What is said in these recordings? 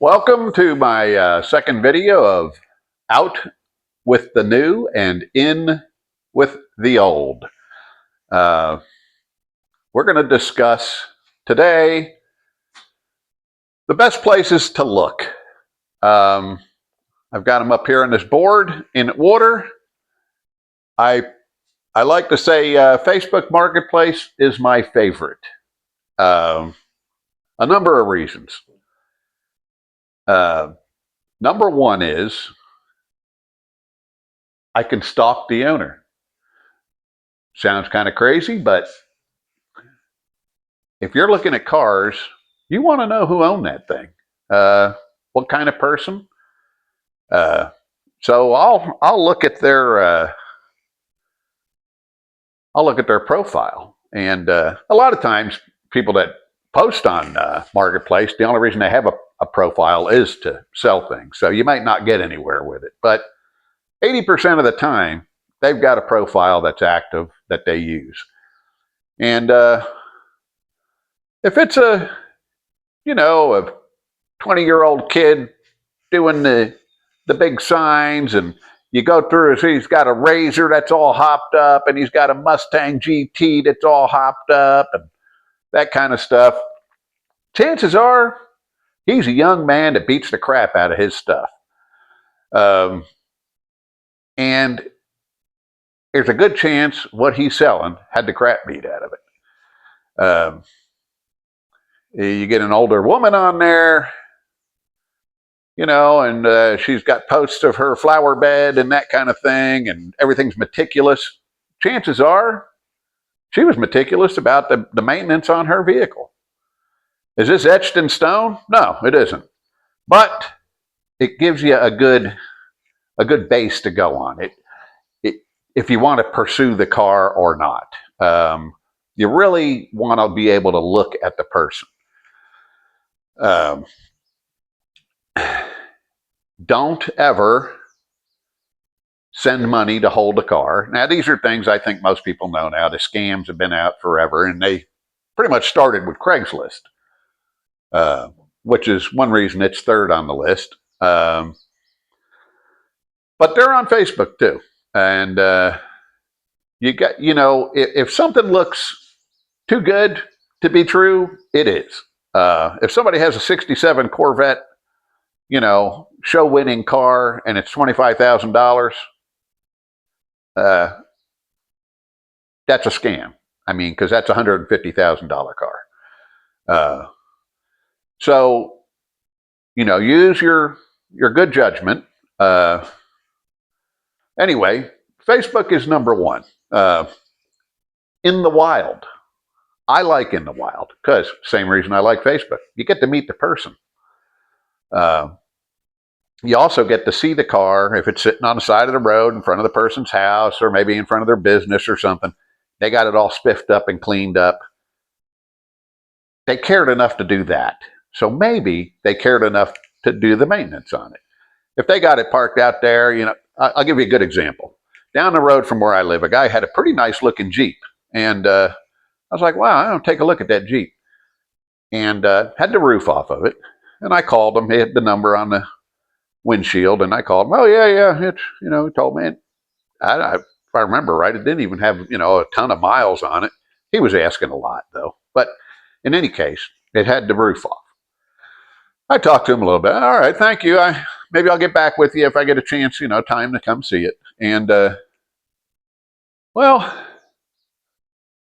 Welcome to my second video of Out with the New and In with the Old. Uh, we're going to discuss today the best places to look. I've got them up here on this board in order. I like to say Facebook Marketplace is my favorite. A number of reasons. Number one is I can stalk the owner. Sounds kind of crazy, but if you're looking at cars, you want to know who owned that thing. What kind of person? So I'll look at their profile, and a lot of times people that post on Marketplace, the only reason they have a profile is to sell things. So you might not get anywhere with it, but 80% of the time they've got a profile that's active that they use, and if it's a 20-year-old kid doing the big signs, and you go through, so he's got a Razor that's all hopped up, and he's got a Mustang GT that's all hopped up, and that kind of stuff, chances are he's a young man that beats the crap out of his stuff. And there's a good chance what he's selling had the crap beat out of it. You get an older woman on there, and she's got posts of her flower bed and that kind of thing, and everything's meticulous. Chances are she was meticulous about the maintenance on her vehicle. Is this etched in stone? No, it isn't. But it gives you a good base to go on. If you want to pursue the car or not. You really want to be able to look at the person. Don't ever send money to hold a car. Now, these are things I think most people know now. The scams have been out forever, and they pretty much started with Craigslist, which is one reason it's third on the list. But they're on Facebook too. And if something looks too good to be true, it is. If somebody has a 67 Corvette, show-winning car, and it's $25,000, that's a scam. I mean, because that's a $150,000 car. So, use your good judgment. Anyway, Facebook is number one. In the wild. I like in the wild because same reason I like Facebook. You get to meet the person. You also get to see the car if it's sitting on the side of the road in front of the person's house, or maybe in front of their business or something. They got it all spiffed up and cleaned up. They cared enough to do that. So maybe they cared enough to do the maintenance on it. If they got it parked out there, I'll give you a good example. Down the road from where I live, a guy had a pretty nice looking Jeep. And I was like, wow, I'm going to take a look at that Jeep. And had the roof off of it. And I called him. He had the number on the windshield. And I called him. Oh, yeah. It's, he told me. If I remember right, it didn't even have, a ton of miles on it. He was asking a lot, though. But in any case, it had the roof off. I talked to him a little bit. All right, thank you. Maybe I'll get back with you if I get a chance, time to come see it. And,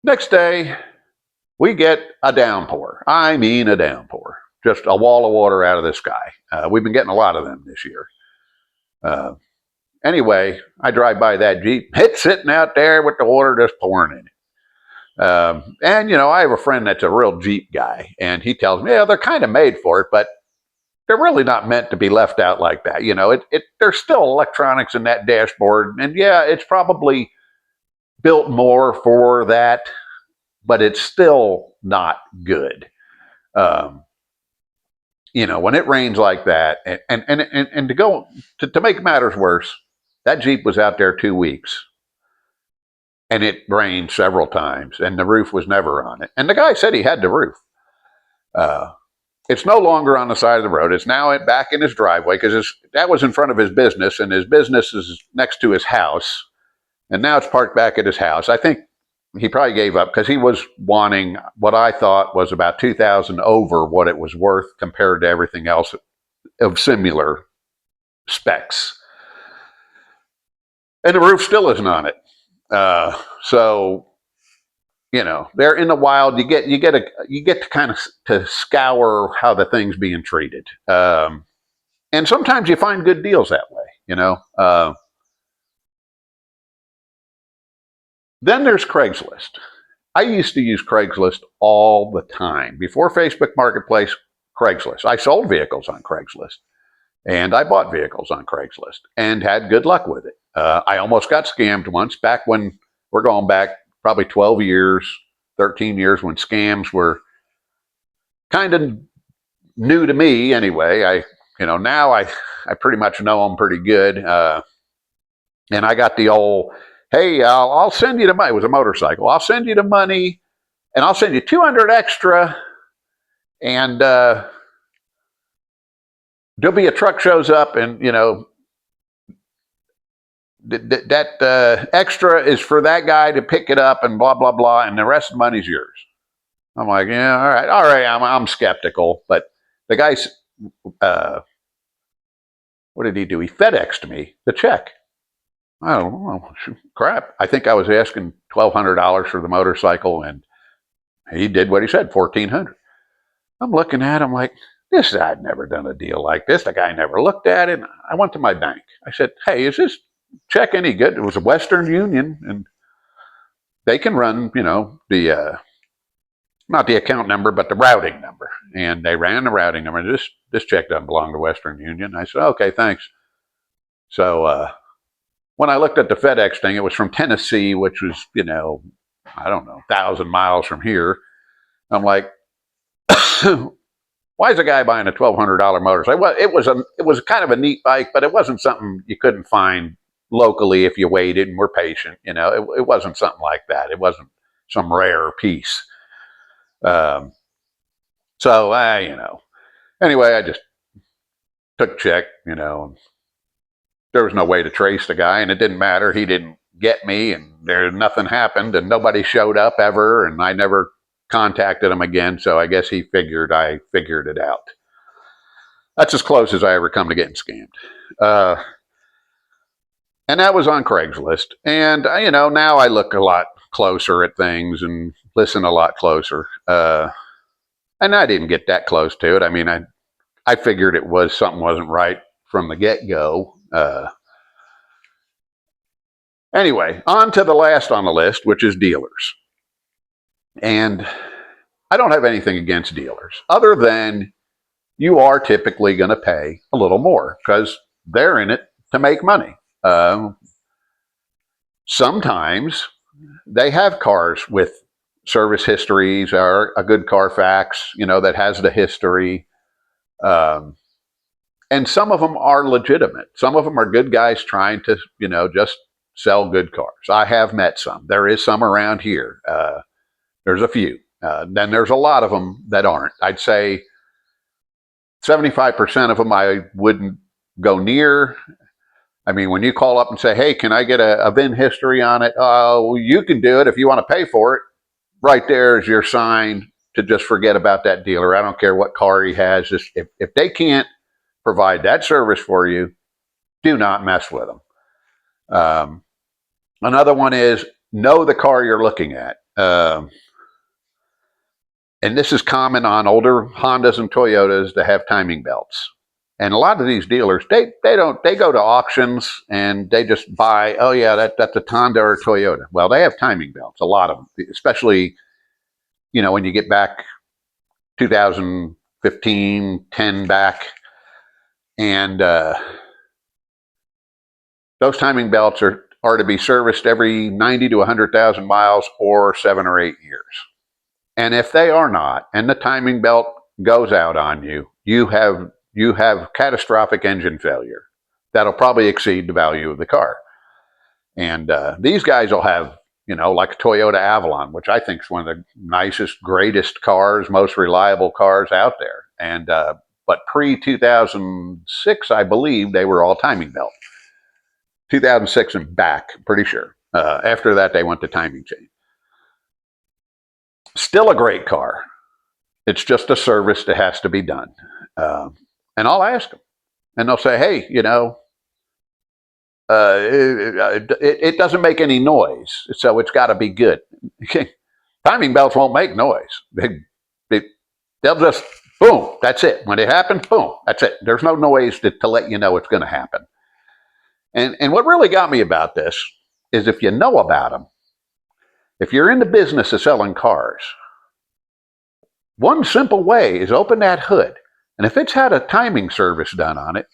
next day, we get a downpour. I mean a downpour. Just a wall of water out of the sky. We've been getting a lot of them this year. Anyway, I drive by that Jeep. It's sitting out there with the water just pouring in it. And, I have a friend that's a real Jeep guy. And he tells me, yeah, they're kind of made for it, but they're really not meant to be left out like that. There's still electronics in that dashboard. And, yeah, it's probably built more for that, but it's still not good. When it rains like that, and to make matters worse, that Jeep was out there 2 weeks, and it rained several times, and the roof was never on it. And the guy said he had the roof. It's no longer on the side of the road. It's now back in his driveway because that was in front of his business, and his business is next to his house. And now it's parked back at his house. I think he probably gave up because he was wanting what I thought was about $2,000 over what it was worth compared to everything else of similar specs. And the roof still isn't on it. So, you know, they're in the wild. You get to kind of to scour how the thing's being treated. And sometimes you find good deals that way, you know. Then there's Craigslist. I used to use Craigslist all the time. Before Facebook Marketplace, Craigslist. I sold vehicles on Craigslist. And I bought vehicles on Craigslist and had good luck with it. I almost got scammed once back when we're going back probably 12 years, 13 years when scams were kind of new to me anyway. Now I pretty much know them pretty good. And I got the old, hey, I'll send you the money. It was a motorcycle. I'll send you the money and I'll send you 200 extra. And there'll be a truck shows up and, you know, that extra is for that guy to pick it up and blah, blah, blah. And the rest of the money's yours. I'm like, yeah, all right. I'm skeptical. But the guy's, what did he do? He FedExed me the check. I don't know. Crap. I think I was asking $1,200 for the motorcycle, and he did what he said, $1,400. I'm looking at him like, I'd never done a deal like this. The guy never looked at it. I went to my bank. I said, hey, is this check any good? It was a Western Union, and they can run, you know, the not the account number, but the routing number. And they ran the routing number. This check doesn't belong to Western Union. I said, okay, thanks. So when I looked at the FedEx thing, it was from Tennessee, which was, you know, I don't know, 1,000 miles from here. I'm like, why is a guy buying a $1,200 motorcycle? Well, it was kind of a neat bike, but it wasn't something you couldn't find locally if you waited and were patient. You know, it wasn't something like that. It wasn't some rare piece. You know, anyway, I just took a check, you know. There was no way to trace the guy, and it didn't matter. He didn't get me, and nothing happened, and nobody showed up ever, and I never contacted him again, so I guess he figured I figured it out. That's as close as I ever come to getting scammed. And that was on Craigslist. And, you know, now I look a lot closer at things and listen a lot closer. And I didn't get that close to it. I mean, I figured it was something wasn't right from the get-go. Anyway, on to the last on the list, which is dealers. And I don't have anything against dealers, other than you are typically going to pay a little more because they're in it to make money. Sometimes they have cars with service histories or a good Carfax, you know, that has the history. And some of them are legitimate. Some of them are good guys trying to, you know, just sell good cars. I have met some. There is some around here. There's a few. Then there's a lot of them that aren't. I'd say 75% of them I wouldn't go near. I mean, when you call up and say, hey, can I get a VIN history on it? Oh, you can do it if you want to pay for it. Right there is your sign to just forget about that dealer. I don't care what car he has. Just if they can't provide that service for you, do not mess with them. Another one is know the car you're looking at. And this is common on older Hondas and Toyotas that have timing belts. And a lot of these dealers, they go to auctions and they just buy, oh yeah, that's a Honda or a Toyota. Well, they have timing belts, a lot of them, especially, you know, when you get back 2015, 10 back. And those timing belts are to be serviced every 90 to 100,000 miles or 7 or 8 years. And if they are not, and the timing belt goes out on you, you have catastrophic engine failure. That'll probably exceed the value of the car. And these guys will have, you know, like a Toyota Avalon, which I think is one of the nicest, greatest cars, most reliable cars out there. And but pre-2006, I believe they were all timing belt. 2006 and back, pretty sure. After that, they went to timing chain. Still a great car. It's just a service that has to be done. And I'll ask them, and they'll say, "Hey, you know, it doesn't make any noise, so it's got to be good." Timing belts won't make noise. They'll just boom. That's it. When it happens, boom. That's it. There's no noise to let you know it's going to happen. And what really got me about this is if you know about them, if you're in the business of selling cars, one simple way is open that hood. And if it's had a timing service done on it,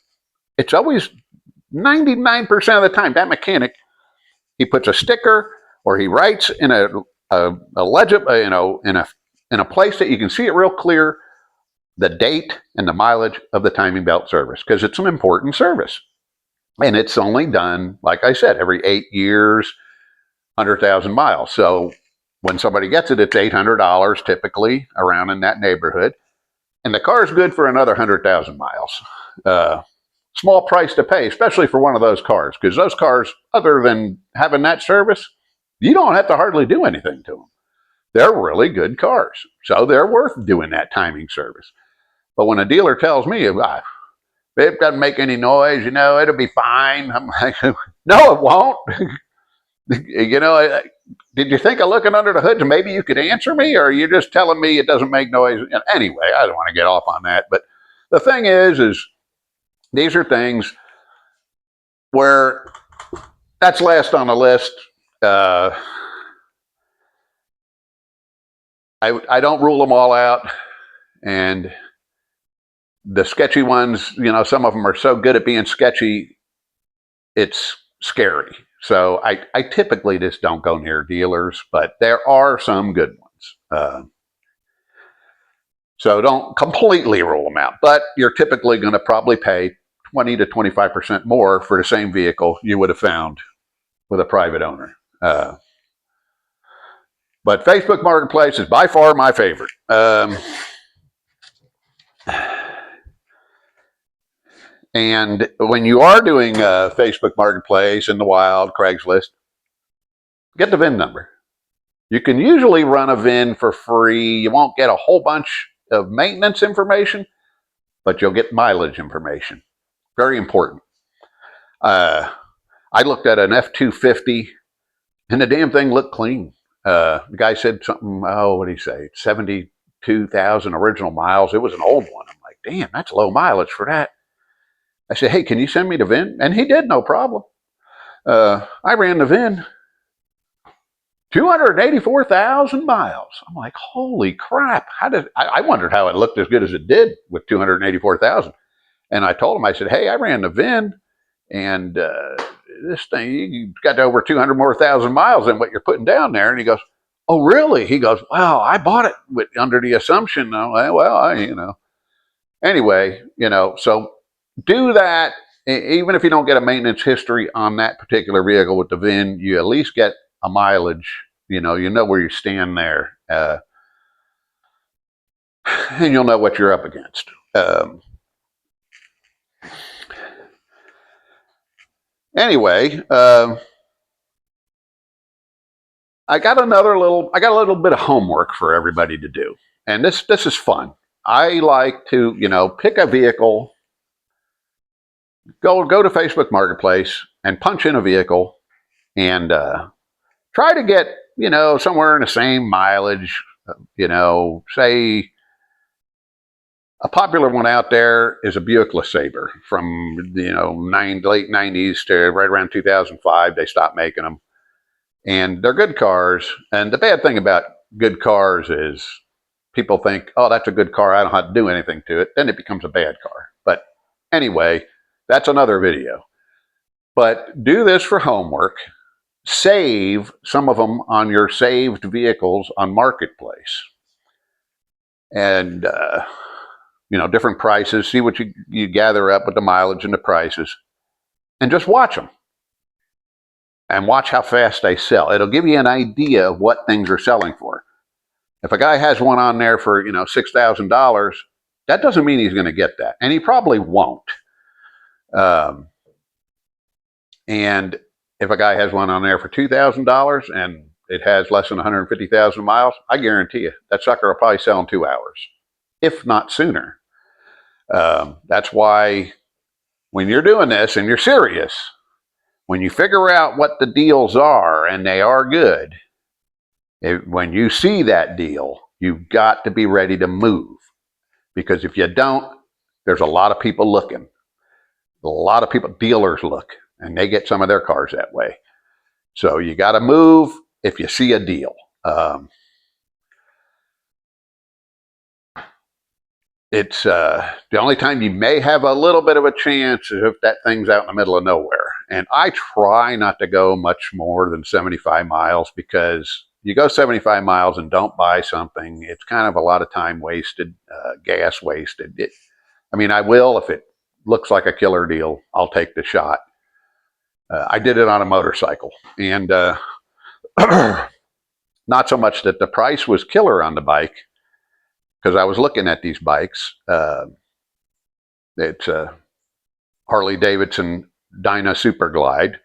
it's always 99% of the time that mechanic, he puts a sticker or he writes in a legible, you know, in a place that you can see it real clear, the date and the mileage of the timing belt service, because it's an important service. And it's only done, like I said, every 8 years, 100,000 miles. So when somebody gets it, it's $800 typically, around in that neighborhood. And the car is good for another 100,000 miles. Small price to pay, especially for one of those cars, because those cars, other than having that service, you don't have to hardly do anything to them. They're really good cars, so they're worth doing that timing service. But when a dealer tells me, it doesn't make any noise, you know, it'll be fine, I'm like, no, it won't. You know, did you think of looking under the hood and maybe you could answer me, or are you just telling me it doesn't make noise? Anyway, I don't want to get off on that. But the thing is these are things where that's last on the list. I don't rule them all out. And the sketchy ones, you know, some of them are so good at being sketchy, it's scary. So I typically just don't go near dealers, but there are some good ones. So don't completely rule them out, but you're typically going to probably pay 20 to 25% more for the same vehicle you would have found with a private owner. But Facebook Marketplace is by far my favorite. And when you are doing Facebook Marketplace in the wild, Craigslist, get the VIN number. You can usually run a VIN for free. You won't get a whole bunch of maintenance information, but you'll get mileage information. Very important. I looked at an F-250, and the damn thing looked clean. The guy said something, what did he say? 72,000 original miles. It was an old one. I'm like, damn, that's low mileage for that. I said, hey, can you send me the VIN? And he did, no problem. I ran the VIN, 284,000 miles. I'm like, holy crap. I wondered how it looked as good as it did with 284,000. And I told him, I said, hey, I ran the VIN, and this thing, you got over 200 more thousand miles than what you're putting down there. And he goes, oh, really? He goes, well, I bought it under the assumption. I'm like, well, you know. Anyway, you know, so do that. Even if you don't get a maintenance history on that particular vehicle with the VIN, you at least get a mileage. You know where you stand there. And you'll know what you're up against. Anyway, I got a little bit of homework for everybody to do. And this is fun. I like to, you know, pick a vehicle, go to Facebook Marketplace and punch in a vehicle and try to get, you know, somewhere in the same mileage. You know, say a popular one out there is a Buick LeSabre from, you know, late 90s to right around 2005. They stopped making them. And they're good cars. And the bad thing about good cars is people think, oh, that's a good car, I don't have to do anything to it. Then it becomes a bad car. But anyway, that's another video. But do this for homework. Save some of them on your saved vehicles on Marketplace. And, you know, different prices. See what you gather up with the mileage and the prices. And just watch them. And watch how fast they sell. It'll give you an idea of what things are selling for. If a guy has one on there for, you know, $6,000, That doesn't mean he's going to get that, and he probably won't. And if a guy has one on there for $2,000 and it has less than 150,000 miles, I guarantee you that sucker will probably sell in 2 hours, if not sooner. That's why when you're doing this and you're serious, when you figure out what the deals are, and they are good, when you see that deal, you've got to be ready to move. Because if you don't, there's a lot of people looking. A lot of people, dealers look, and they get some of their cars that way. So you got to move if you see a deal. It's the only time you may have a little bit of a chance is if that thing's out in the middle of nowhere. And I try not to go much more than 75 miles, because you go 75 miles and don't buy something, it's kind of a lot of time wasted, gas wasted. I mean, I will, if it looks like a killer deal, I'll take the shot. I did it on a motorcycle, and not so much that the price was killer on the bike, because I was looking at these bikes. It's a Harley Davidson Dyna Super Glide,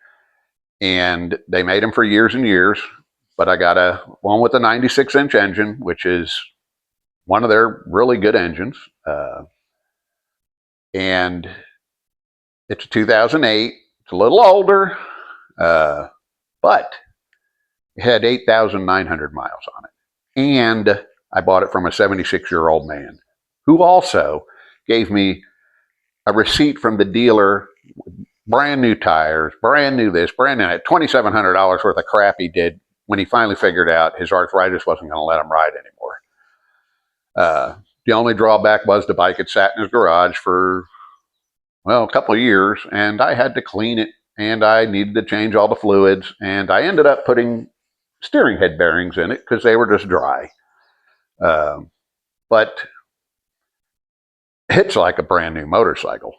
and they made them for years and years. But I got one with a 96-inch engine, which is one of their really good engines. And it's a 2008. It's a little older, but it had 8,900 miles on it. And I bought it from a 76-year-old man who also gave me a receipt from the dealer, brand new tires, brand new this, brand new that, $2,700 worth of crap he did when he finally figured out his arthritis wasn't going to let him ride anymore. The only drawback was the bike had sat in his garage for, well, a couple of years, and I had to clean it, and I needed to change all the fluids, and I ended up putting steering head bearings in it because they were just dry. But it's like a brand new motorcycle.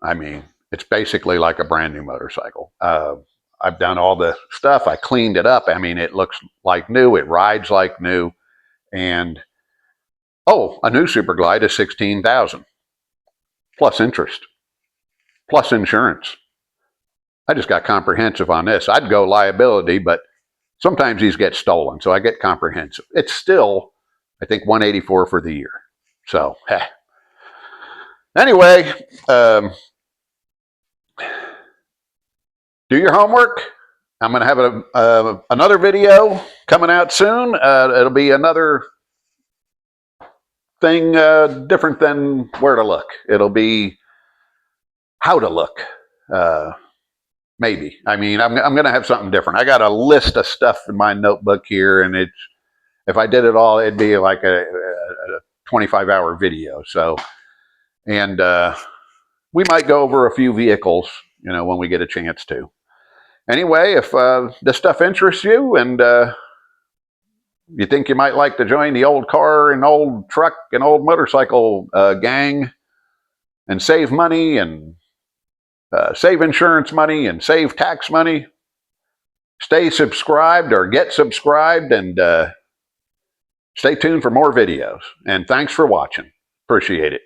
I mean, it's basically like a brand new motorcycle. I've done all the stuff. I cleaned it up. I mean, it looks like new. It rides like new. And, oh, a new Super Glide is $16,000 plus interest, plus insurance. I just got comprehensive on this. I'd go liability, but sometimes these get stolen, so I get comprehensive. It's still, I think, $184 for the year. So, anyway, do your homework. I'm going to have another video coming out soon. It'll be another thing different than where to look. It'll be how to look. Maybe. I mean, I'm going to have something different. I got a list of stuff in my notebook here, and if I did it all, it'd be like a 25-hour video. So, and we might go over a few vehicles, when we get a chance to. Anyway, if this stuff interests you, and you think you might like to join the old car and old truck and old motorcycle gang and save money and save insurance money and save tax money, stay subscribed or get subscribed, and stay tuned for more videos. And thanks for watching. Appreciate it.